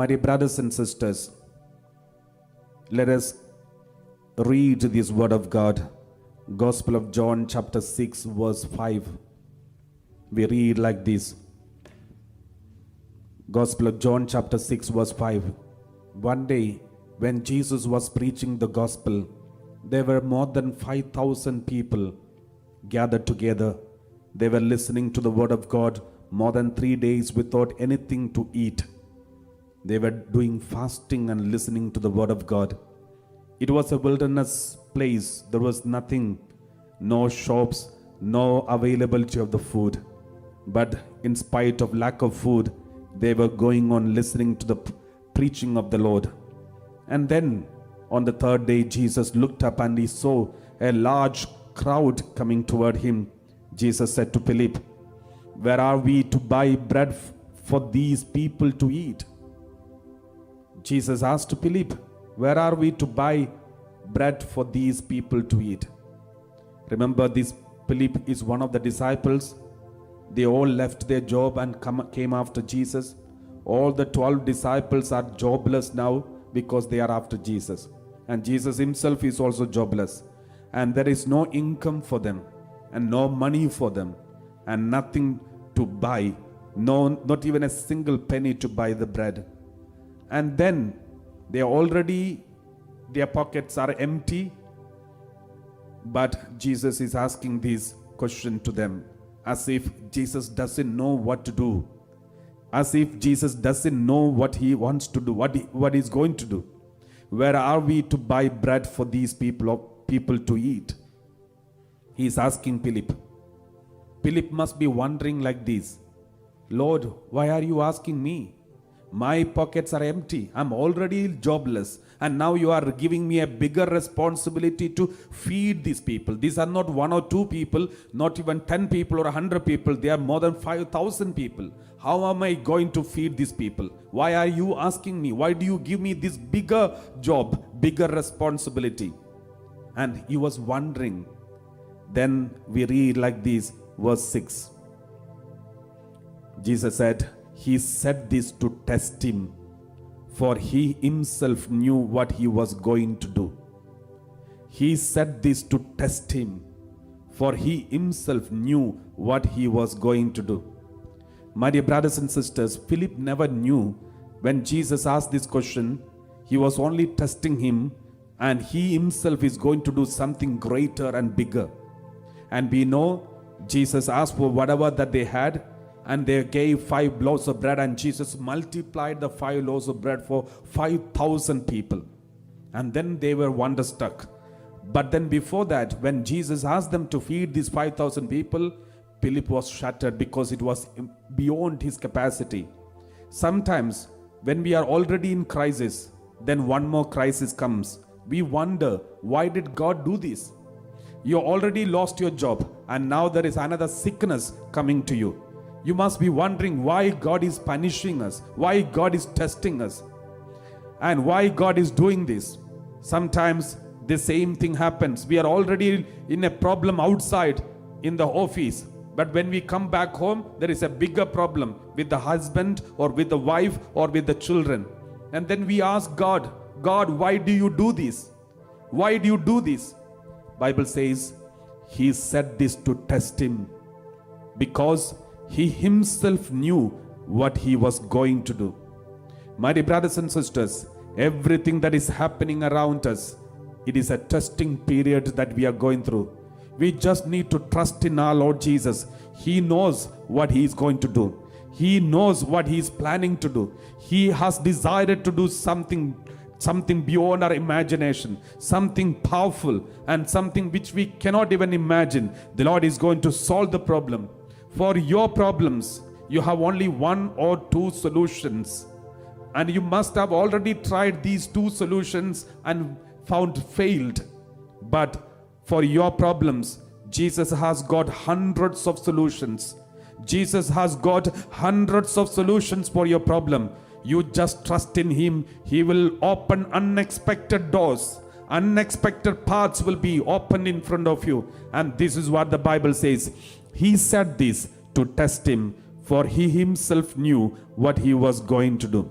My dear brothers and sisters, let us read this word of God. Gospel of John chapter 6 verse 5. We read like this. Gospel of John chapter 6 verse 5. One day when Jesus was preaching the gospel, there were more than 5,000 people gathered together. They were listening to the word of God more than 3 days without anything to eat. They were doing fasting and listening to the word of God. It was a wilderness place. There was nothing, no shops, no availability of the food. But in spite of lack of food, they were going on listening to the preaching of the Lord. And then on the third day, Jesus looked up and he saw a large crowd coming toward him. Jesus said to Philip, "Where are we to buy bread for these people to eat?" Jesus asked Philip, "Where are we to buy bread for these people to eat?" Remember, this Philip is one of the disciples. They all left their job and came after Jesus. All the 12 disciples are jobless now because they are after Jesus. And Jesus himself is also jobless. And there is no income for them and no money for them and nothing to buy. No, not even a single penny to buy the bread. And then they already, their pockets are empty. But Jesus is asking this question to them as if Jesus doesn't know what to do. As if Jesus doesn't know what he wants to do, what he's going to do. Where are we to buy bread for these people to eat? He's asking Philip. Philip must be wondering like this, "Lord, why are you asking me? My pockets are empty. I'm already jobless. And now you are giving me a bigger responsibility to feed these people. These are not 1 or 2 people, not even 10 people or 100 people. They are more than 5,000 people. How am I going to feed these people? Why are you asking me? Why do you give me this bigger job, bigger responsibility?" And he was wondering. Then we read like this, verse 6. Jesus said, "He said this to test him, for he himself knew what he was going to do." He said this to test him, for he himself knew what he was going to do. My dear brothers and sisters, Philip never knew when Jesus asked this question, he was only testing him, and he himself is going to do something greater and bigger. And we know Jesus asked for whatever that they had, and they gave 5 loaves of bread, and Jesus multiplied the 5 loaves of bread for 5,000 people. And then they were wonderstruck. But then before that, when Jesus asked them to feed these 5,000 people, Philip was shattered because it was beyond his capacity. Sometimes when we are already in crisis, then one more crisis comes. We wonder, why did God do this? You already lost your job, and now there is another sickness coming to you. You must be wondering why God is punishing us, why God is testing us, and why God is doing this. Sometimes the same thing happens. We are already in a problem outside in the office, but when we come back home, there is a bigger problem with the husband or with the wife or with the children. And then we ask God, "God, why do you do this? Why do you do this?" Bible says he said this to test him, because he himself knew what he was going to do. My dear brothers and sisters, everything that is happening around us, it is a testing period that we are going through. We just need to trust in our Lord Jesus. He knows what he is going to do. He knows what he is planning to do. He has decided to do something beyond our imagination, something powerful and something which we cannot even imagine. The Lord is going to solve the problem. For your problems, you have only 1 or 2 solutions. And you must have already tried these 2 solutions and found failed. But for your problems, Jesus has got hundreds of solutions. Jesus has got hundreds of solutions for your problem. You just trust in him. He will open unexpected doors. Unexpected paths will be opened in front of you. And this is what the Bible says. He said this to test him, for he himself knew what he was going to do.